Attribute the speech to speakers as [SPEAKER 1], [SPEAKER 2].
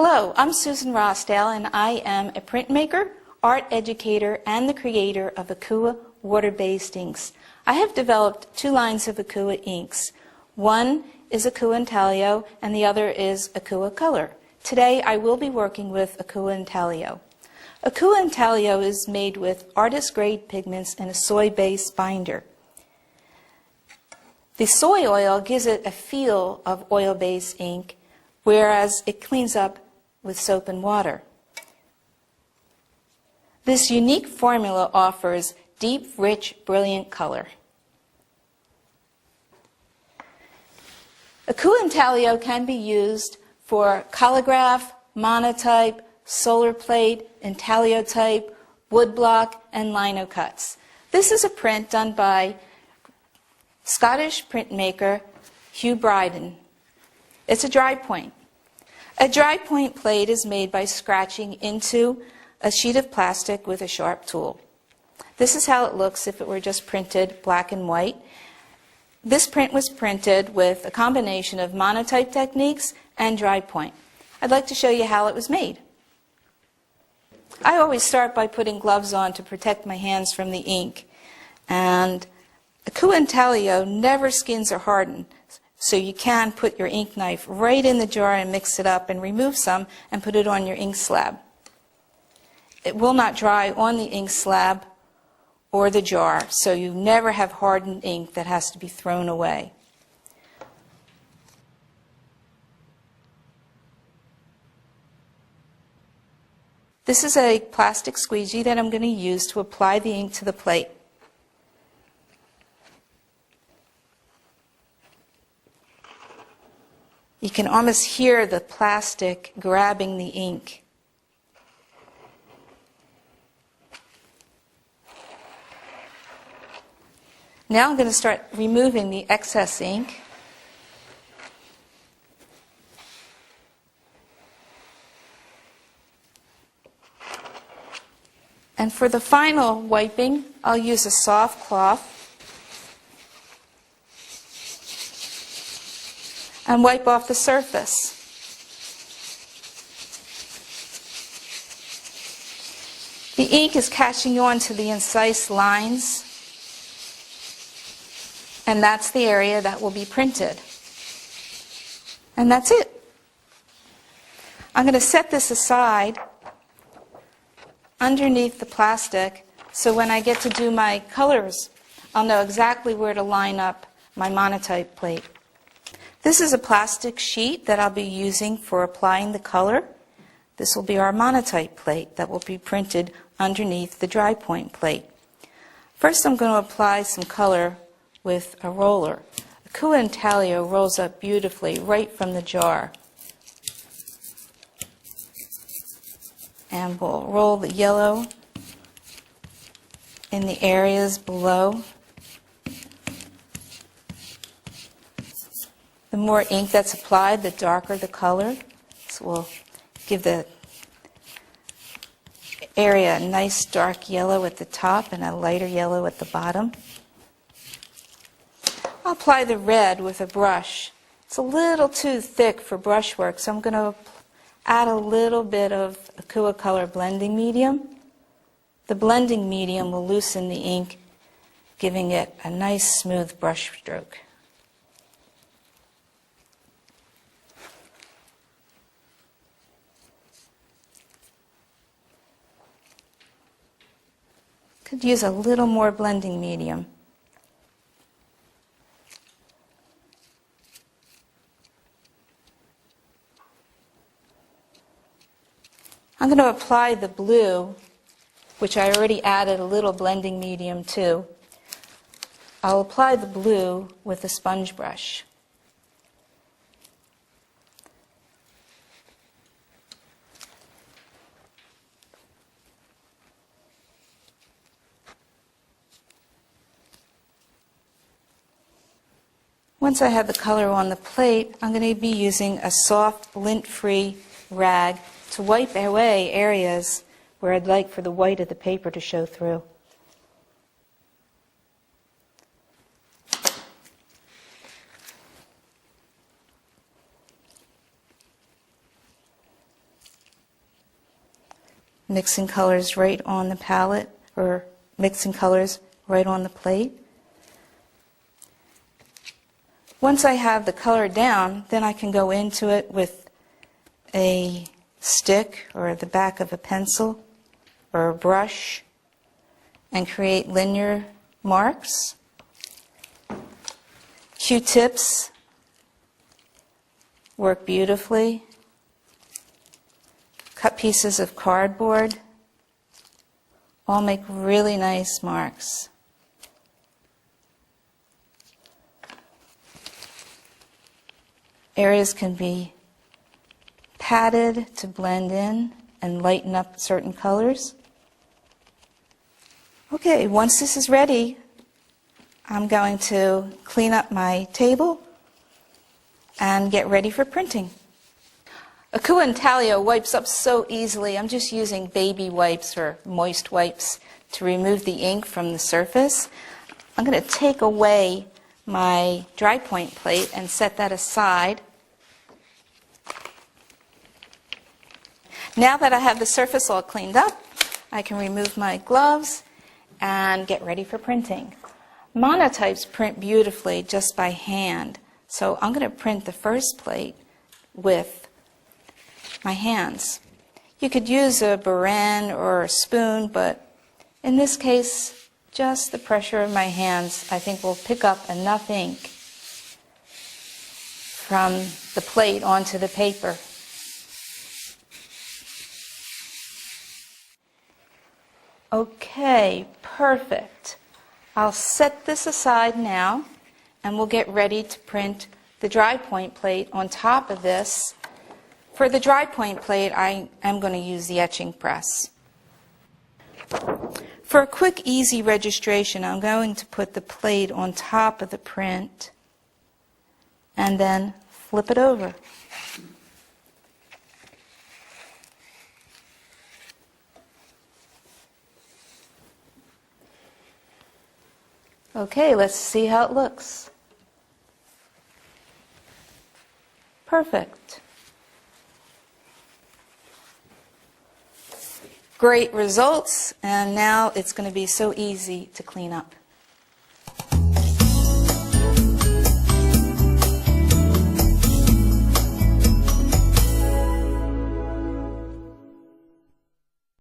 [SPEAKER 1] Hello, I'm Susan Rossdale, and I am a printmaker, art educator, and the creator of Akua water-based inks. I have developed two lines of Akua inks. One is Akua intaglio, and the other is Akua color. Today I will be working with Akua intaglio. Akua intaglio is made with artist-grade pigments and a soy-based binder. The soy oil gives it a feel of oil-based ink, whereas it cleans up with soap and water. This unique formula offers deep, rich, brilliant color. Akua intaglio can be used for collograph, monotype, solar plate, intaglio type, woodblock, and lino cuts. This is a print done by Scottish printmaker Hugh Bryden. It's a dry point. A dry point plate is made by scratching into a sheet of plastic with a sharp tool. This is how it looks if it were just printed black and white. This print was printed with a combination of monotype techniques and dry point. I'd like to show you how it was made. I always start by putting gloves on to protect my hands from the ink. And Akua intaglio never skins or hardens. So you can put your ink knife right in the jar and mix it up and remove some and put it on your ink slab. It will not dry on the ink slab or the jar, so you never have hardened ink that has to be thrown away. This is a plastic squeegee that I'm going to use to apply the ink to the plate. You can almost hear the plastic grabbing the ink. Now I'm going to start removing the excess ink. And for the final wiping, I'll use a soft cloth and wipe off the surface. The ink is catching on to the incise lines, and that's the area that will be printed. And that's it. I'm going to set this aside underneath the plastic so when I get to do my colors, I'll know exactly where to line up my monotype plate. This is a plastic sheet that I'll be using for applying the color. This will be our monotype plate that will be printed underneath the dry point plate. First I'm going to apply some color with a roller. Akua intaglio rolls up beautifully right from the jar. And we'll roll the yellow in the areas below. The more ink that's applied, the darker the color. So we'll give the area a nice dark yellow at the top and a lighter yellow at the bottom. I'll apply the red with a brush. It's a little too thick for brushwork, so I'm going to add a little bit of Akua color blending medium. The blending medium will loosen the ink, giving it a nice smooth brush stroke. Could use a little more blending medium. I'm going to apply the blue, which I already added a little blending medium to. I'll apply the blue with a sponge brush. Once I have the color on the plate, I'm going to be using a soft, lint-free rag to wipe away areas where I'd like for the white of the paper to show through. mixing colors right on the palette, or mixing colors right on the plate. Once I have the color down, then I can go into it with a stick or the back of a pencil or a brush and create linear marks. Q-tips work beautifully. Cut pieces of cardboard all make really nice marks. Areas can be padded to blend in and lighten up certain colors. Okay, once this is ready, I'm going to clean up my table and get ready for printing. Akua intaglio wipes up so easily. I'm just using baby wipes or moist wipes to remove the ink from the surface. I'm going to take away my dry point plate and set that aside. Now that I have the surface all cleaned up, I can remove my gloves and get ready for printing. Monotypes print beautifully just by hand, so I'm going to print the first plate with my hands. You could use a baren or a spoon, but in this case, just the pressure of my hands I think will pick up enough ink from the plate onto the paper. Okay, perfect. I'll set this aside now, and we'll get ready to print the dry point plate on top of this. For the dry point plate, I am going to use the etching press. For a quick, easy registration, I'm going to put the plate on top of the print and then flip it over. Okay, let's see how it looks. Perfect. Great results, and now it's going to be so easy to clean up.